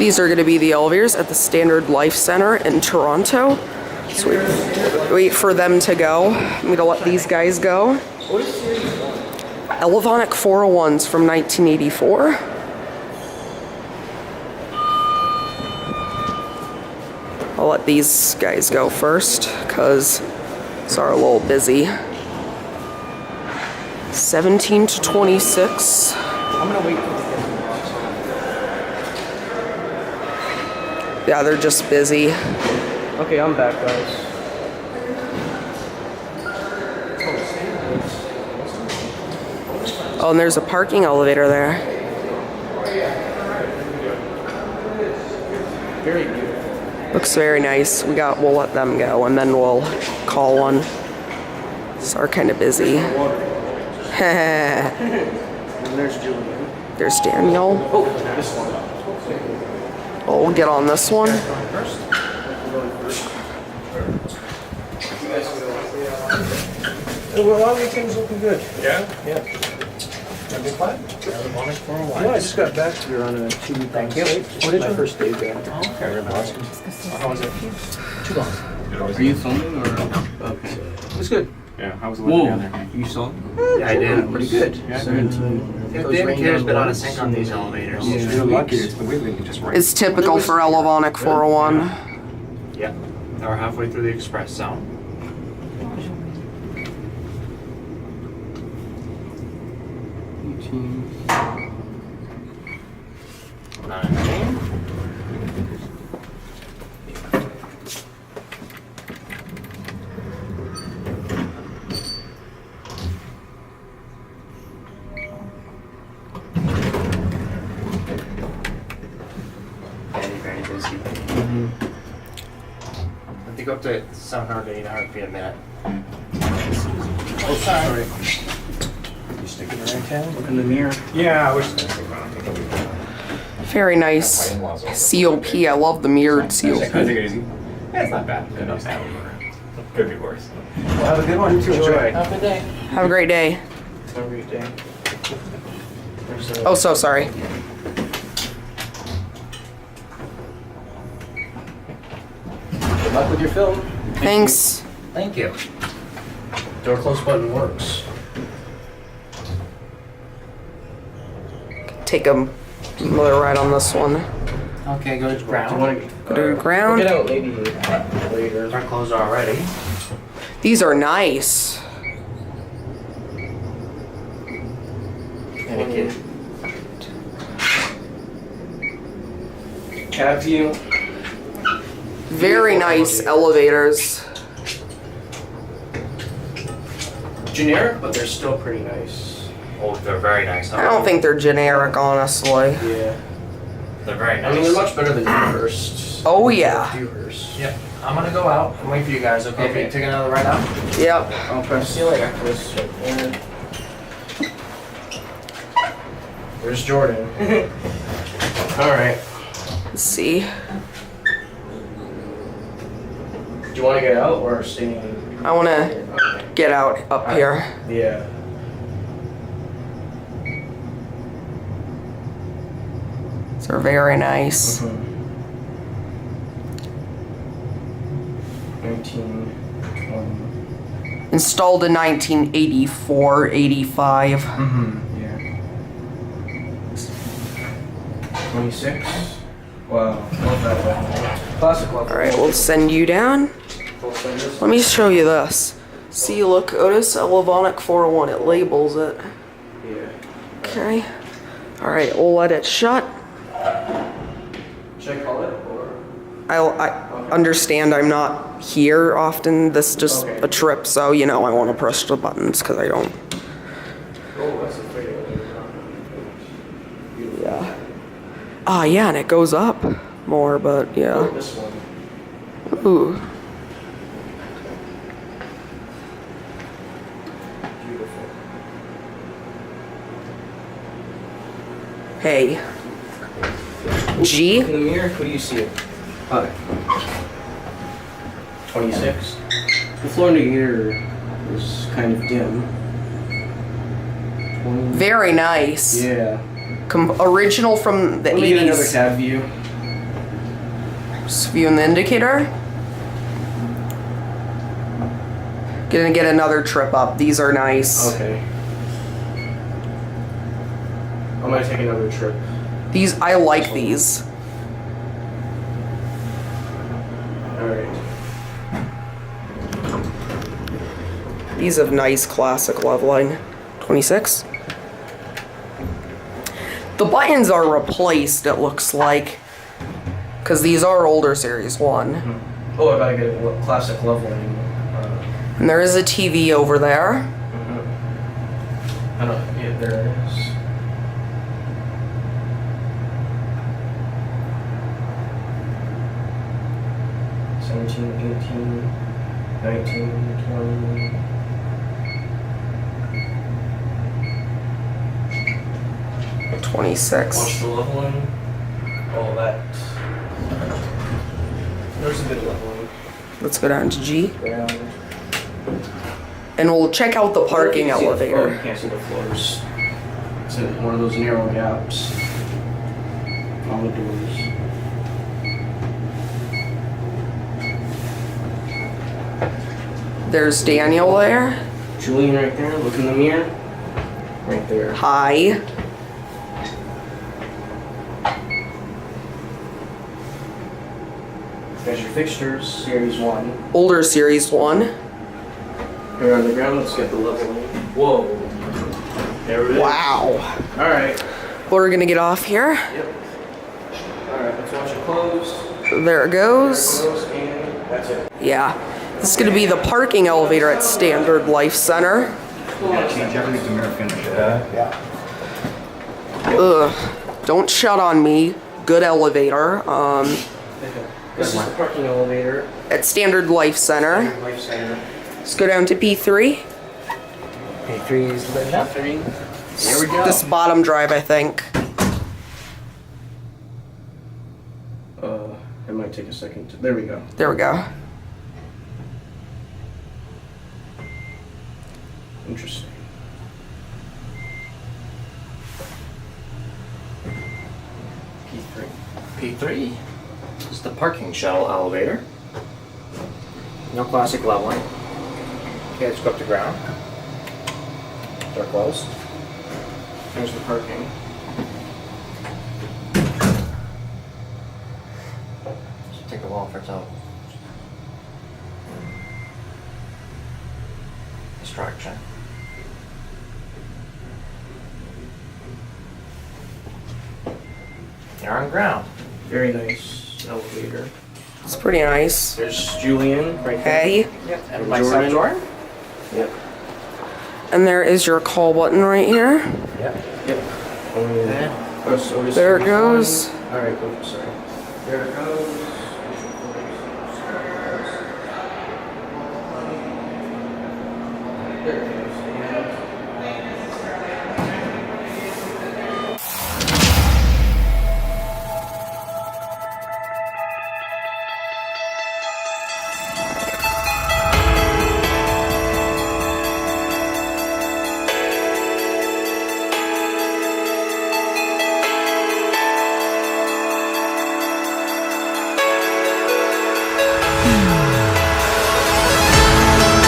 These are going to be the elevators at the Standard Life Center in Toronto. So we wait for them to go. I'm going to let these guys go. Elevonic 401s from 1984. I'll let these guys go first because it's a little busy. 17 to 26. I'm gonna wait. Yeah, they're just busy. Okay, I'm back, guys. Oh, and there's a parking elevator there. Very good. Looks very nice. We'll let them go and then we'll call one. So we're kind of busy. And there's Julian. There's Daniel. Oh, this one. Oh, we'll get on this one. First. Well, a lot of weekends looking good. Yeah? Yeah. Have you fun? Elevonic for a while. Yeah, I just got back here on a 2-week Thank you. What is my first day back? Oh, okay. Awesome. How was it? Too long. Are you filming or? Okay. It was good. Yeah, how was the weather down there? You saw? Yeah, I did. Pretty good. Yeah, 17. Yeah, Dan Care's been on a sync on these elevators. It's really lucky. It's the way they just right. It's typical for Elevonic 401. Yeah, now we're halfway through the express zone. Very busy. I think up to 700 to 800 feet a minute. Oh, sorry. You sticking the right hand? In the mirror. Yeah, I wish that's around. Very nice. COP. I love the mirrored COP. Take it easy. Yeah, it's not bad. Good enough. Could be worse. Well, have a good one. Enjoy. Have a good day. Have a great day. Have a great day. Oh, so sorry. Good luck with your film. Thanks. Thank you. Door close button works. Take another ride on this one. Okay, go to Do you ground. want to Go to the ground. get out maybe later? Our clothes are already. These are nice. Etiquette. Cab view. Very nice elevators. Generic, but they're still pretty nice. Oh, they're very nice. I don't think they're generic, honestly. Yeah. They're very nice. I mean, they're much better than Dewhurst. Oh, yeah. Dewhurst. Yep. I'm gonna go out and wait for you guys, okay? Okay. Take another ride out? Yep. I'll press. See you later. Where's Jordan? All right. Let's see. Do you want to get out or stay? I want to get out up here. Yeah. They're very nice. 1920. Installed in 1984, 85. Yeah. 26. Wow. Love that one. Classic level. All right, we'll send you down. Let me show you this. See, look, Otis Elevonic 401. It labels it. Yeah. Okay. All right, we'll let it shut. Should I call it or? I understand I'm not here often. This is just a trip, so you know I want to press the buttons because I don't. Oh, that's a favorite. Yeah. Ah, yeah, and it goes up more, but Oh, yeah. this one. Ooh. Beautiful. Hey. G. In the mirror, who do you see? Hi. 26. The floor indicator is kind of dim. 20. Very nice. Yeah. Original from the Let me get another 80s. cab view. Just viewing the indicator. Gonna get another trip up. These are nice. Okay. I'm gonna take another trip. These, I like these. Alright. These have nice classic leveling. 26. The buttons are replaced, it looks like. Because these are older Series 1. Oh, I gotta get a classic leveling. And there is a TV over there. I don't. Yeah, there it is. $17, $18, $19, $20. 26. Watch the leveling. All that. There's a bit of leveling. Let's go down to G. Ground. And we'll check out the parking You can't see the floor, elevator. you can't see the floors. It's in one of those narrow gaps. All the doors. There's Daniel there. Julian right there. Look in the mirror. Right there. Hi. There's your fixtures, Series 1. Older Series 1. Here on the ground, let's get the leveling. Whoa. There it is. Wow. Alright. We're gonna get off here. Yep. Alright, let's watch it close. There it goes. Close, and that's it. Yeah. This is gonna be the parking elevator at Standard Life Center. Ugh. Don't shut on me. Good elevator. This is the parking elevator. At Standard Life Center. Life Center. Let's go down to P3. P3 is lit up. Here we go. This bottom drive, I think. It might take a second. There we go. There we go. Interesting. P3. P3 is the parking shuttle elevator. No classic leveling. Okay, let's go up to ground. Door closed. There's the parking. Should take a while for it to distraction. You're on ground. Very nice elevator. It's pretty nice. There's Julian right there. Hey. Yep. And myself, Jordan. Yep. And there is your call button right here. Yep. Yep. Yeah. There it goes. Alright, oops, sorry. There it goes.